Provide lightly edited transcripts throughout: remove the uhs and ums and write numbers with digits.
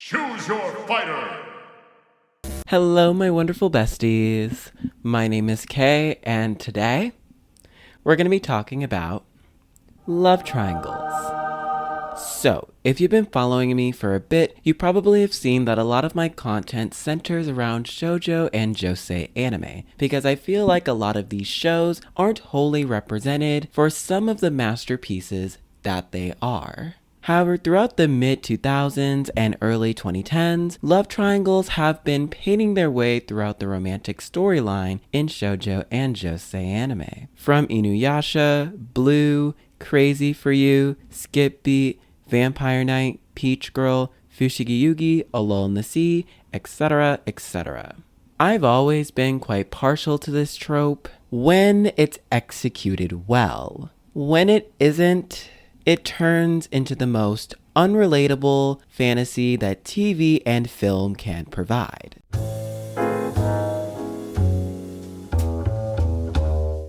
Choose your fighter! Hello, my wonderful besties. My name is Kay, and today we're going to be talking about love triangles. So, if you've been following me for a bit, you probably have seen that a lot of my content centers around shoujo and josei anime, because I feel like a lot of these shows aren't wholly represented for some of the masterpieces that they are. However, throughout the mid-2000s and early 2010s, love triangles have been painting their way throughout the romantic storyline in shoujo and josei anime. From Inuyasha, Blue, Crazy for You, Skip Beat, Vampire Knight, Peach Girl, Fushigi Yugi, A Lull in the Sea, etc., etc. I've always been quite partial to this trope when it's executed well. When it isn't, it turns into the most unrelatable fantasy that TV and film can provide.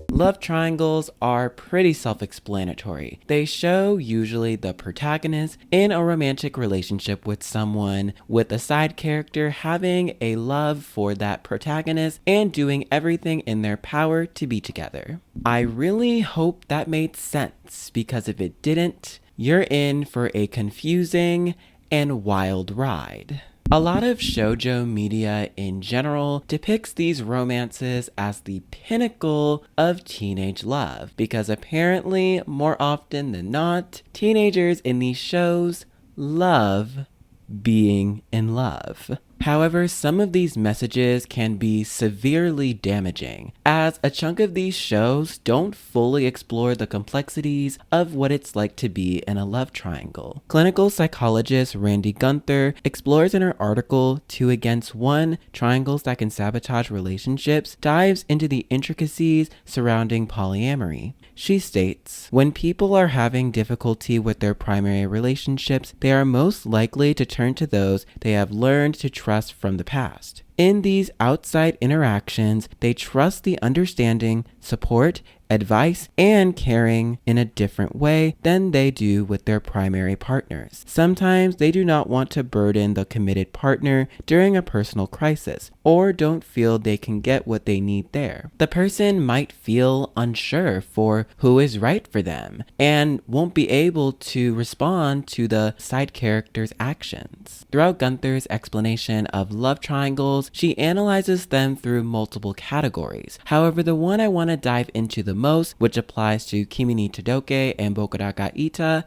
Love triangles are pretty self-explanatory. They show usually the protagonist in a romantic relationship with someone, with a side character having a love for that protagonist and doing everything in their power to be together. I really hope that made sense, because if it didn't, you're in for a confusing and wild ride. A lot of shoujo media in general depicts these romances as the pinnacle of teenage love, because apparently, more often than not, teenagers in these shows love being in love. However, some of these messages can be severely damaging, as a chunk of these shows don't fully explore the complexities of what it's like to be in a love triangle. Clinical psychologist Randy Gunther explores in her article 2 Against 1, Triangles That Can Sabotage Relationships, dives into the intricacies surrounding polyamory. She states, when people are having difficulty with their primary relationships, they are most likely to turn to those they have learned to trust from the past. In these outside interactions, they trust the understanding, support, advice, and caring in a different way than they do with their primary partners. Sometimes they do not want to burden the committed partner during a personal crisis, or don't feel they can get what they need there. The person might feel unsure for who is right for them, and won't be able to respond to the side character's actions. Throughout Gunther's explanation of love triangles, she analyzes them through multiple categories. However, the one I want to dive into the most, which applies to Kimi ni Todoke and Bokura ga Ita,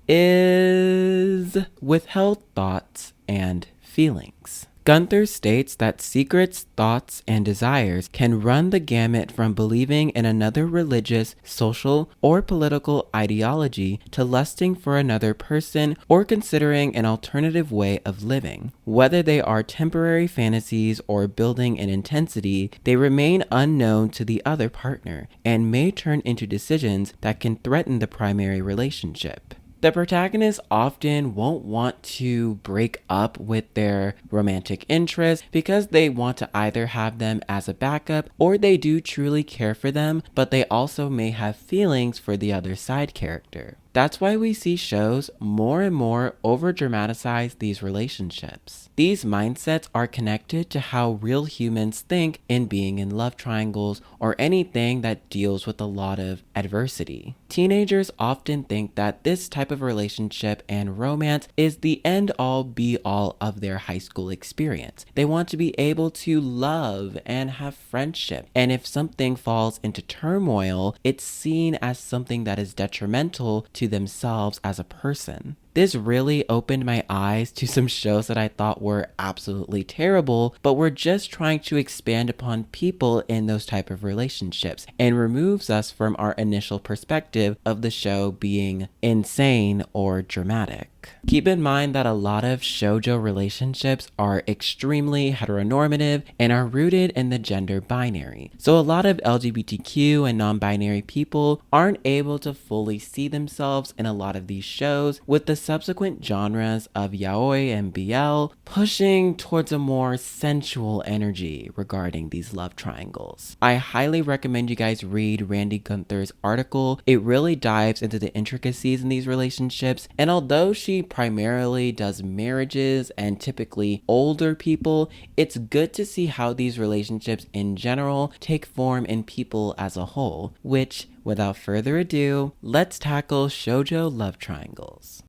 is withheld thoughts and feelings. Gunther states that secrets, thoughts, and desires can run the gamut from believing in another religious, social, or political ideology to lusting for another person or considering an alternative way of living. Whether they are temporary fantasies or building in intensity, they remain unknown to the other partner and may turn into decisions that can threaten the primary relationship. The protagonist often won't want to break up with their romantic interest because they want to either have them as a backup, or they do truly care for them, but they also may have feelings for the other side character. That's why we see shows more and more over-dramatize these relationships. These mindsets are connected to how real humans think in being in love triangles or anything that deals with a lot of adversity. Teenagers often think that this type of relationship and romance is the end-all be-all of their high school experience. They want to be able to love and have friendship, and if something falls into turmoil, it's seen as something that is detrimental to themselves as a person. This really opened my eyes to some shows that I thought were absolutely terrible, but were just trying to expand upon people in those type of relationships, and removes us from our initial perspective of the show being insane or dramatic. Keep in mind that a lot of shoujo relationships are extremely heteronormative and are rooted in the gender binary. So a lot of LGBTQ and non-binary people aren't able to fully see themselves in a lot of these shows with the subsequent genres of yaoi and BL, pushing towards a more sensual energy regarding these love triangles. I highly recommend you guys read Randy Gunther's article. It really dives into the intricacies in these relationships, and although she primarily does marriages and typically older people, it's good to see how these relationships in general take form in people as a whole, which, without further ado, let's tackle shoujo love triangles.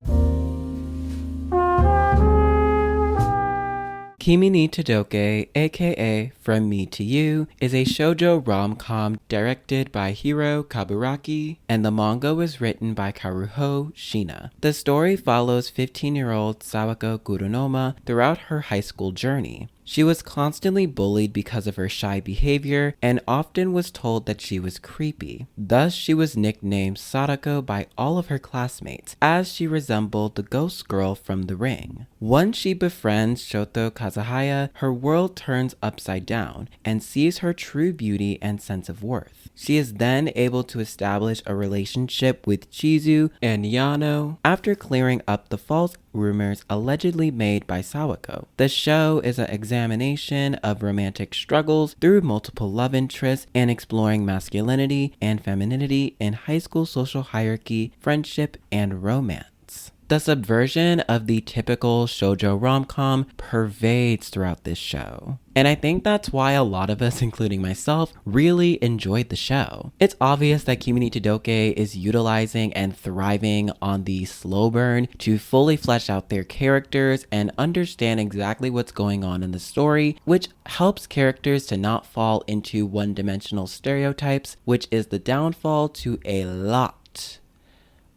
Kimi ni Todoke, aka From Me to You, is a shoujo rom-com directed by Hiro Kaburaki, and the manga was written by Karuho Shina. The story follows 15-year-old Sawako Guronoma throughout her high school journey. She was constantly bullied because of her shy behavior and often was told that she was creepy. Thus, she was nicknamed Sadako by all of her classmates, as she resembled the ghost girl from The Ring. Once she befriends Shoto Kazahaya, her world turns upside down and sees her true beauty and sense of worth. She is then able to establish a relationship with Chizu and Yano after clearing up the false rumors allegedly made by Sawako. The show is an examination of romantic struggles through multiple love interests and exploring masculinity and femininity in high school social hierarchy, friendship, and romance. The subversion of the typical shoujo rom-com pervades throughout this show. And I think that's why a lot of us, including myself, really enjoyed the show. It's obvious that Kimi ni Todoke is utilizing and thriving on the slow burn to fully flesh out their characters and understand exactly what's going on in the story, which helps characters to not fall into one-dimensional stereotypes, which is the downfall to a lot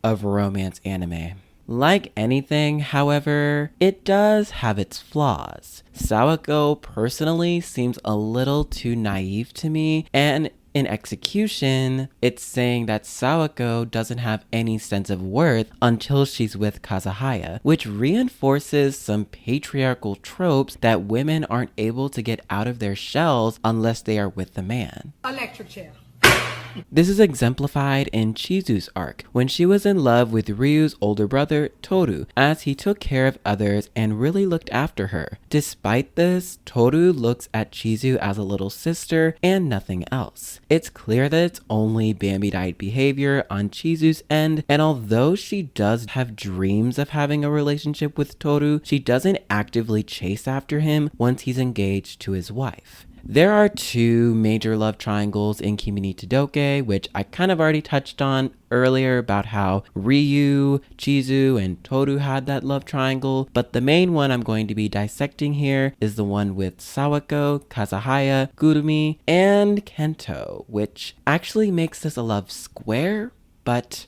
of romance anime. Like anything, however, it does have its flaws. Sawako personally seems a little too naive to me, and in execution, it's saying that Sawako doesn't have any sense of worth until she's with Kazahaya, which reinforces some patriarchal tropes that women aren't able to get out of their shells unless they are with the man. Electric chair. This is exemplified in Chizu's arc, when she was in love with Ryu's older brother, Toru, as he took care of others and really looked after her. Despite this, Toru looks at Chizu as a little sister and nothing else. It's clear that it's only Bambi-eyed behavior on Chizu's end, and although she does have dreams of having a relationship with Toru, she doesn't actively chase after him once he's engaged to his wife. There are two major love triangles in Kimi ni Todoke, which I kind of already touched on earlier about how Ryu, Chizu, and Toru had that love triangle, but the main one I'm going to be dissecting here is the one with Sawako, Kazahaya, Gurumi, and Kento, which actually makes this a love square, but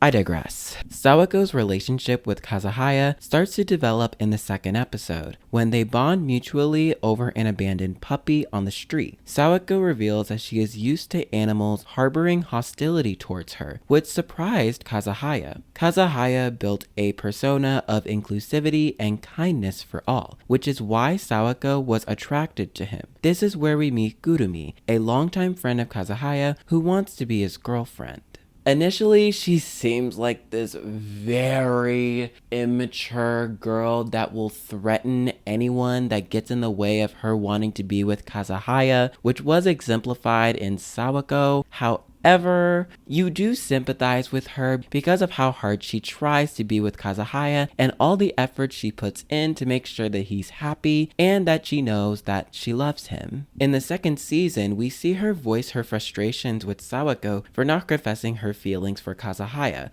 I digress. Sawako's relationship with Kazahaya starts to develop in the second episode, when they bond mutually over an abandoned puppy on the street. Sawako reveals that she is used to animals harboring hostility towards her, which surprised Kazahaya. Kazahaya built a persona of inclusivity and kindness for all, which is why Sawako was attracted to him. This is where we meet Gurumi, a longtime friend of Kazahaya who wants to be his girlfriend. Initially, she seems like this very immature girl that will threaten anyone that gets in the way of her wanting to be with Kazahaya, which was exemplified in Sawako. However, you do sympathize with her because of how hard she tries to be with Kazahaya and all the effort she puts in to make sure that he's happy and that she knows that she loves him. In the second season, we see her voice her frustrations with Sawako for not confessing her feelings for Kazahaya.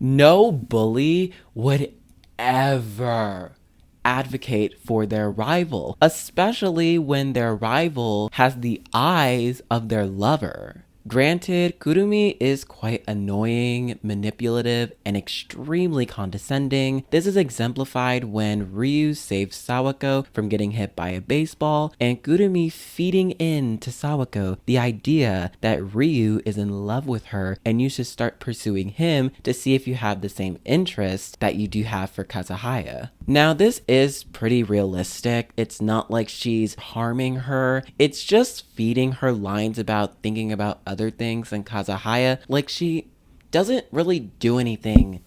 No bully would ever advocate for their rival, especially when their rival has the eyes of their lover. Granted, Kurumi is quite annoying, manipulative, and extremely condescending. This is exemplified when Ryu saves Sawako from getting hit by a baseball, and Kurumi feeding in to Sawako the idea that Ryu is in love with her and you should start pursuing him to see if you have the same interests that you do have for Kazahaya. Now, this is pretty realistic. It's not like she's harming her. It's just feeding her lines about thinking about other things than Kazahaya. Like, she doesn't really do anything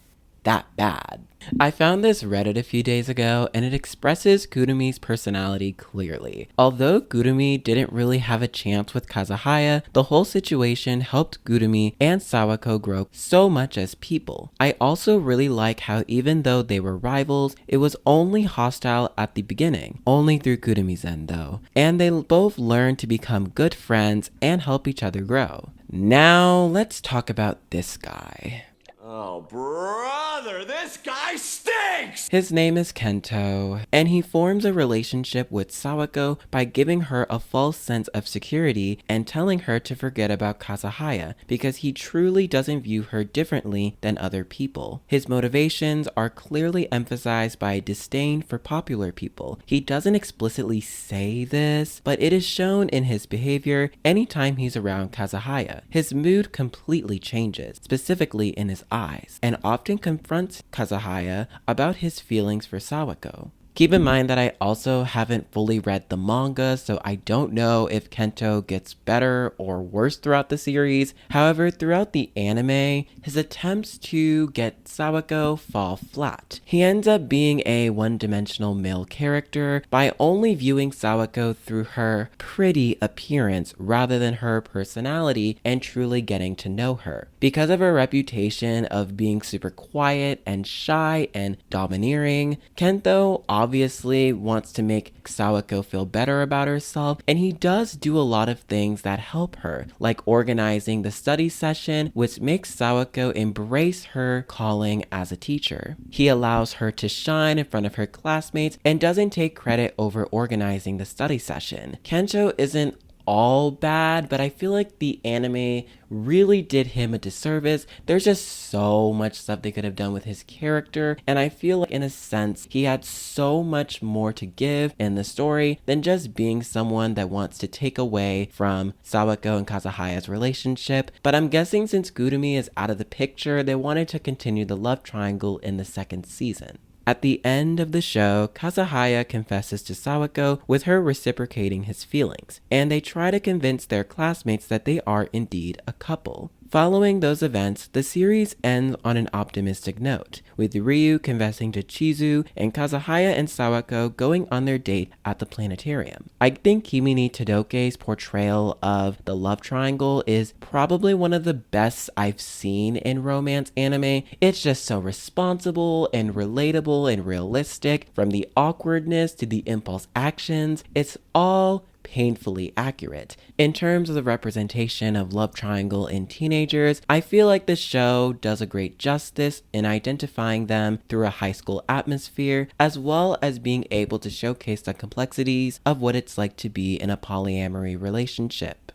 that bad. I found this Reddit a few days ago, and it expresses Kurumi's personality clearly. Although Kurumi didn't really have a chance with Kazahaya, the whole situation helped Kurumi and Sawako grow so much as people. I also really like how even though they were rivals, it was only hostile at the beginning, only through Kurumi's end though, and they both learned to become good friends and help each other grow. Now, let's talk about this guy. Oh, brother, this guy stinks! His name is Kento, and he forms a relationship with Sawako by giving her a false sense of security and telling her to forget about Kazahaya because he truly doesn't view her differently than other people. His motivations are clearly emphasized by a disdain for popular people. He doesn't explicitly say this, but it is shown in his behavior anytime he's around Kazahaya. His mood completely changes, specifically in his eyes, and often confronts Kazahaya about his feelings for Sawako. Keep in mind that I also haven't fully read the manga, so I don't know if Kento gets better or worse throughout the series. However, throughout the anime, his attempts to get Sawako fall flat. He ends up being a one-dimensional male character by only viewing Sawako through her pretty appearance rather than her personality and truly getting to know her. Because of her reputation of being super quiet and shy and domineering, Kento obviously wants to make Sawako feel better about herself, and he does do a lot of things that help her, like organizing the study session, which makes Sawako embrace her calling as a teacher. He allows her to shine in front of her classmates and doesn't take credit over organizing the study session. Kento isn't all bad, but I feel like the anime really did him a disservice. There's just so much stuff they could have done with his character, and I feel like in a sense he had so much more to give in the story than just being someone that wants to take away from Sawako and Kazahaya's relationship. But I'm guessing since Gurumi is out of the picture, they wanted to continue the love triangle in the second season. At the end of the show, Kazahaya confesses to Sawako with her reciprocating his feelings, and they try to convince their classmates that they are indeed a couple. Following those events, the series ends on an optimistic note, with Ryu confessing to Chizu and Kazahaya and Sawako going on their date at the planetarium. I think Kimi ni Todoke's portrayal of the love triangle is probably one of the best I've seen in romance anime. It's just so responsible and relatable and realistic, from the awkwardness to the impulse actions. It's all painfully accurate. In terms of the representation of love triangle in teenagers, I feel like the show does a great justice in identifying them through a high school atmosphere, as well as being able to showcase the complexities of what it's like to be in a polyamory relationship.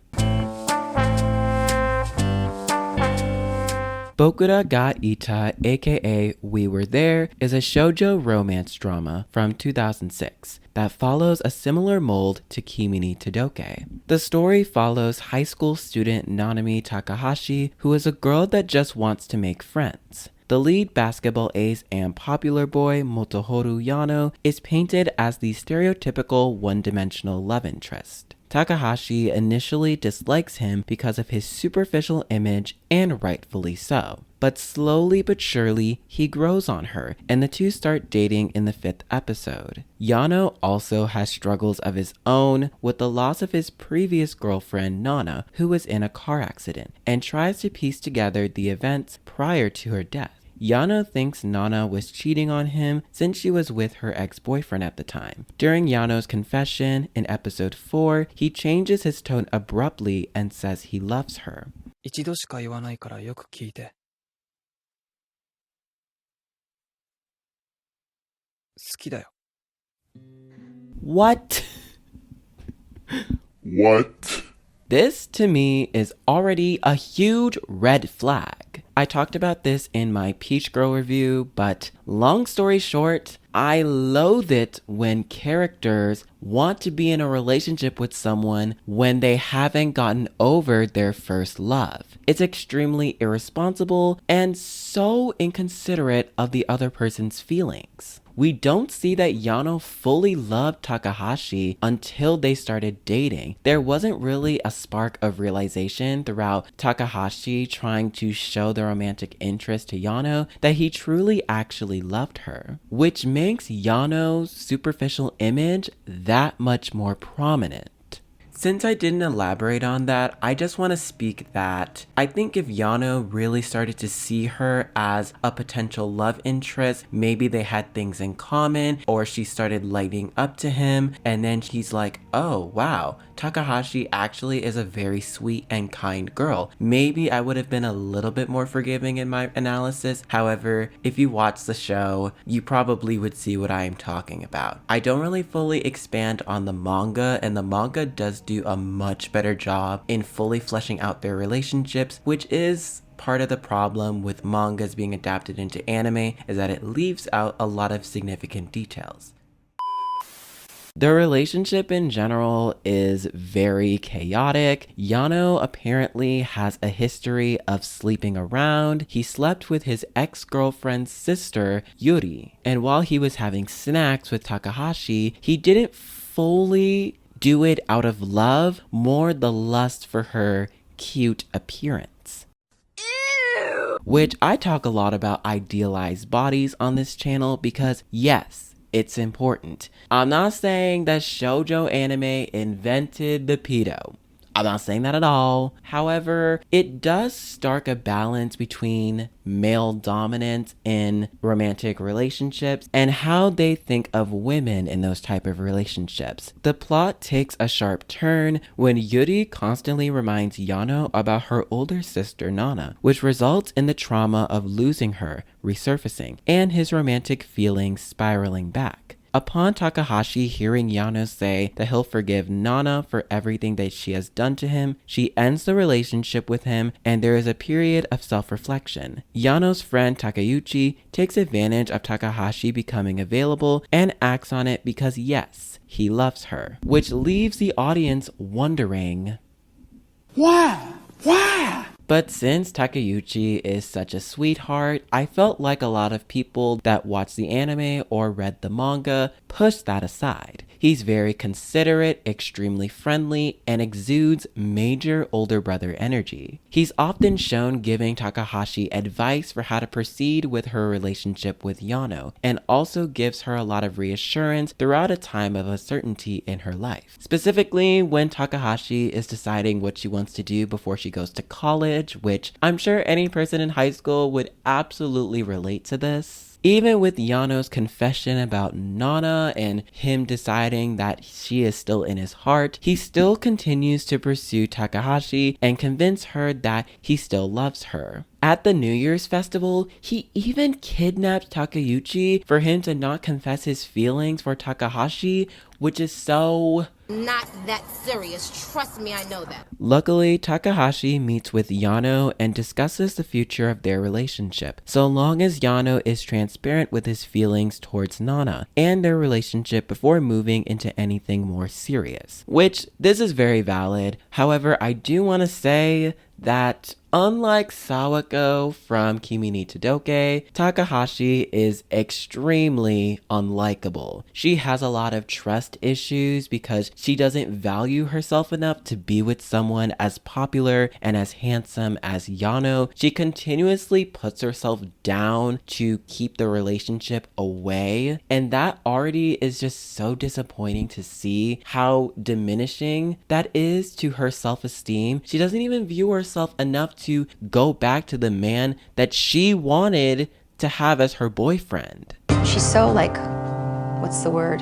Bokura ga Ita, aka We Were There, is a shoujo romance drama from 2006 that follows a similar mold to Kimi ni Todoke. The story follows high school student Nanami Takahashi, who is a girl that just wants to make friends. The lead basketball ace and popular boy, Motoharu Yano, is painted as the stereotypical one-dimensional love interest. Takahashi initially dislikes him because of his superficial image, and rightfully so. But slowly but surely, he grows on her, and the two start dating in the 5th episode. Yano also has struggles of his own with the loss of his previous girlfriend, Nana, who was in a car accident, and tries to piece together the events prior to her death. Yano thinks Nana was cheating on him since she was with her ex-boyfriend at the time. During Yano's confession in episode 4, he changes his tone abruptly and says he loves her. 一度しか言わないからよく聞いて。好きだよ。What? What? This, to me, is already a huge red flag. I talked about this in my Peach Girl review, but long story short, I loathe it when characters want to be in a relationship with someone when they haven't gotten over their first love. It's extremely irresponsible and so inconsiderate of the other person's feelings. We don't see that Yano fully loved Takahashi until they started dating. There wasn't really a spark of realization throughout Takahashi trying to show the romantic interest to Yano that he truly actually loved her, which makes Yano's superficial image that much more prominent. Since I didn't elaborate on that, I just want to speak that I think if Yano really started to see her as a potential love interest, maybe they had things in common, or she started lighting up to him, and then he's like, oh wow, Takahashi actually is a very sweet and kind girl. Maybe I would have been a little bit more forgiving in my analysis. However, if you watch the show, you probably would see what I am talking about. I don't really fully expand on the manga, and the manga does do a much better job in fully fleshing out their relationships, which is part of the problem with mangas being adapted into anime, is that it leaves out a lot of significant details. The relationship in general is very chaotic. Yano apparently has a history of sleeping around. He slept with his ex-girlfriend's sister, Yuri. And while he was having snacks with Takahashi, he didn't fully do it out of love, more the lust for her cute appearance. Ew. Which I talk a lot about idealized bodies on this channel because yes, it's important. I'm not saying that shoujo anime invented the pedo. I'm not saying that at all. However, it does strike a balance between male dominance in romantic relationships and how they think of women in those type of relationships. The plot takes a sharp turn when Yuri constantly reminds Yano about her older sister Nana, which results in the trauma of losing her resurfacing and his romantic feelings spiraling back. Upon Takahashi hearing Yano say that he'll forgive Nana for everything that she has done to him, she ends the relationship with him and there is a period of self-reflection. Yano's friend Takeuchi takes advantage of Takahashi becoming available and acts on it because yes, he loves her, which leaves the audience wondering, why? But since Takeuchi is such a sweetheart, I felt like a lot of people that watched the anime or read the manga pushed that aside. He's very considerate, extremely friendly, and exudes major older brother energy. He's often shown giving Takahashi advice for how to proceed with her relationship with Yano, and also gives her a lot of reassurance throughout a time of uncertainty in her life. Specifically, when Takahashi is deciding what she wants to do before she goes to college, which I'm sure any person in high school would absolutely relate to this. Even with Yano's confession about Nana and him deciding that she is still in his heart, he still continues to pursue Takahashi and convince her that he still loves her. At the New Year's festival, he even kidnapped Takeuchi for him to not confess his feelings for Takahashi, which is so... not that serious. Trust me, I know that. Luckily, Takahashi meets with Yano and discusses the future of their relationship, so long as Yano is transparent with his feelings towards Nana and their relationship before moving into anything more serious. Which, this is very valid. However, I do want to say that unlike Sawako from Kimi ni Todoke, Takahashi is extremely unlikable. She has a lot of trust issues because she doesn't value herself enough to be with someone as popular and as handsome as Yano. She continuously puts herself down to keep the relationship away, and that already is just so disappointing to see how diminishing that is to her self-esteem. She doesn't even view herself enough to go back to the man that she wanted to have as her boyfriend. She's so what's the word?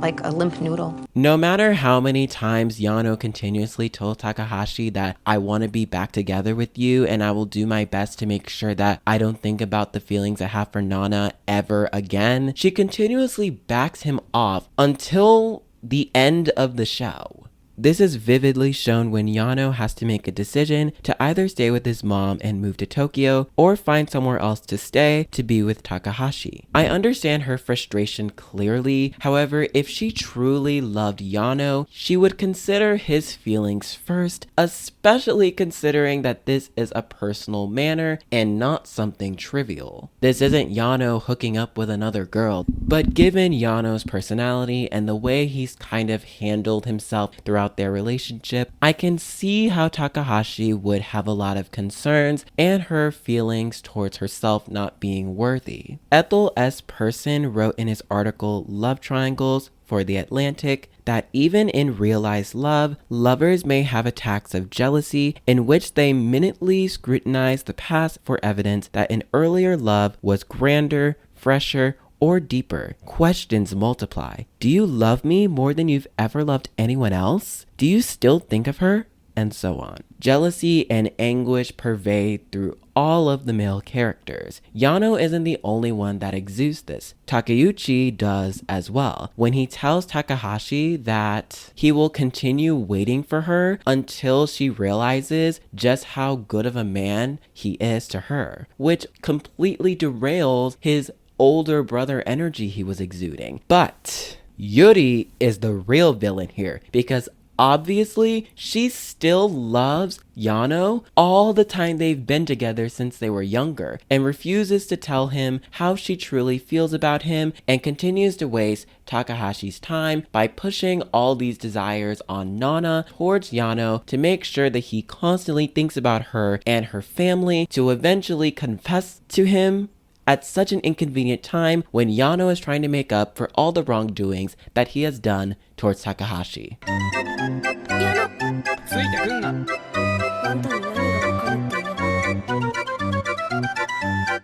Like a limp noodle. No matter how many times Yano continuously told Takahashi that I want to be back together with you and I will do my best to make sure that I don't think about the feelings I have for Nana ever again, she continuously backs him off until the end of the show. This is vividly shown when Yano has to make a decision to either stay with his mom and move to Tokyo or find somewhere else to stay to be with Takahashi. I understand her frustration clearly. However, if she truly loved Yano, she would consider his feelings first, especially considering that this is a personal matter and not something trivial. This isn't Yano hooking up with another girl, but given Yano's personality and the way he's kind of handled himself throughout their relationship, I can see how Takahashi would have a lot of concerns and her feelings towards herself not being worthy. Ethel S. Person wrote in his article Love Triangles for The Atlantic that even in realized love, lovers may have attacks of jealousy in which they minutely scrutinize the past for evidence that an earlier love was grander, fresher, or deeper. Questions multiply. Do you love me more than you've ever loved anyone else? Do you still think of her? And so on. Jealousy and anguish pervade through all of the male characters. Yano isn't the only one that exudes this. Takeuchi does as well, when he tells Takahashi that he will continue waiting for her until she realizes just how good of a man he is to her, which completely derails his older brother energy he was exuding. But Yuri is the real villain here, because obviously she still loves Yano all the time they've been together since they were younger, and refuses to tell him how she truly feels about him, and continues to waste Takahashi's time by pushing all these desires on Nana towards Yano to make sure that he constantly thinks about her and her family, to eventually confess to him at such an inconvenient time when Yano is trying to make up for all the wrongdoings that he has done towards Takahashi.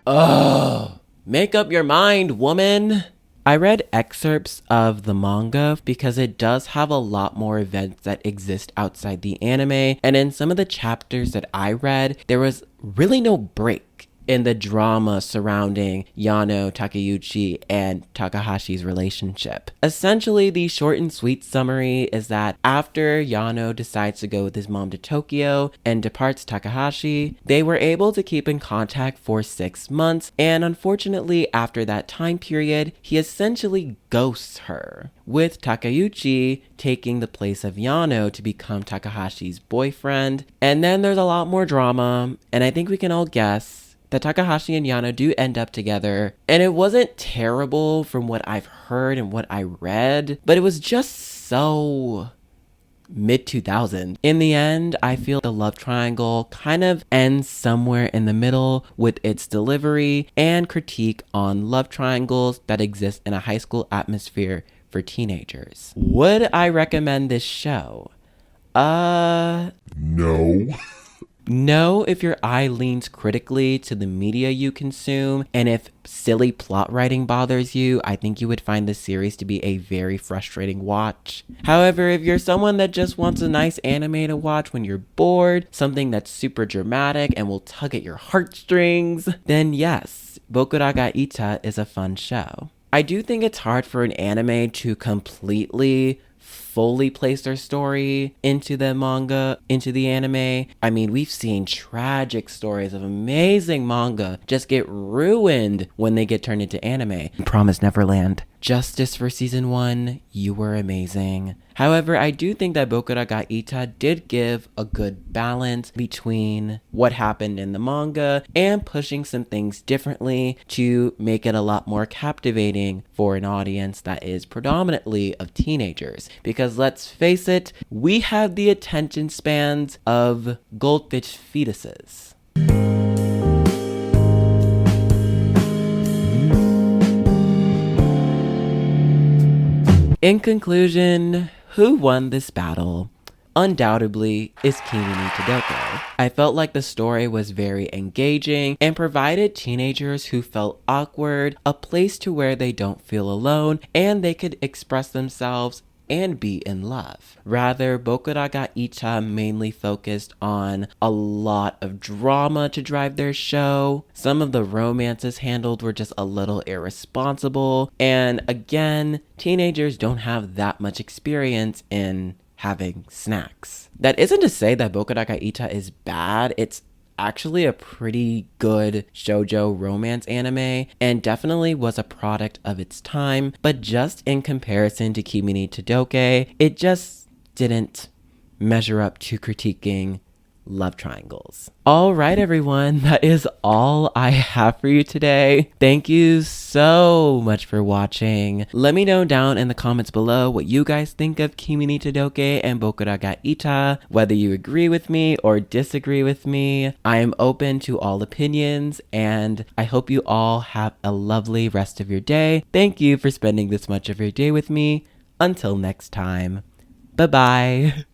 Oh, make up your mind, woman! I read excerpts of the manga because it does have a lot more events that exist outside the anime, and in some of the chapters that I read, there was really no break in the drama surrounding Yano, Takeuchi, and Takahashi's relationship. Essentially, the short and sweet summary is that after Yano decides to go with his mom to Tokyo and departs Takahashi, they were able to keep in contact for 6 months, and unfortunately, after that time period, he essentially ghosts her, with Takeuchi taking the place of Yano to become Takahashi's boyfriend. And then there's a lot more drama, and I think we can all guess that Takahashi and Yano do end up together, and it wasn't terrible from what I've heard and what I read, but it was just so mid-2000s. In the end, I feel the love triangle kind of ends somewhere in the middle with its delivery and critique on love triangles that exist in a high school atmosphere for teenagers. Would I recommend this show? No. No, if your eye leans critically to the media you consume, and if silly plot writing bothers you, I think you would find this series to be a very frustrating watch. However, if you're someone that just wants a nice anime to watch when you're bored, something that's super dramatic and will tug at your heartstrings, then yes, Bokura ga Ita is a fun show. I do think it's hard for an anime to completely fully place their story into the manga, into the anime. I mean, we've seen tragic stories of amazing manga just get ruined when they get turned into anime. Promise Neverland. Justice for season 1, you were amazing. However, I do think that Bokura ga Ita did give a good balance between what happened in the manga and pushing some things differently to make it a lot more captivating for an audience that is predominantly of teenagers. Because let's face it, we have the attention spans of goldfish fetuses. In conclusion, who won this battle? Undoubtedly is Kimi ni Todoko. I felt like the story was very engaging and provided teenagers who felt awkward a place to where they don't feel alone and they could express themselves and be in love. Rather, Bokura ga Ita mainly focused on a lot of drama to drive their show. Some of the romances handled were just a little irresponsible, and again, teenagers don't have that much experience in having snacks. That isn't to say that Boku no Ita is bad. It's actually a pretty good shoujo romance anime and definitely was a product of its time, but just in comparison to Kimi ni Todoke, it just didn't measure up to critiquing love triangles. All right, everyone, that is all I have for you today. Thank you so much for watching. Let me know down in the comments below what you guys think of Kimi ni Todoke and Boku no Ita, whether you agree with me or disagree with me. I am open to all opinions, and I hope you all have a lovely rest of your day. Thank you for spending this much of your day with me. Until next time, bye-bye.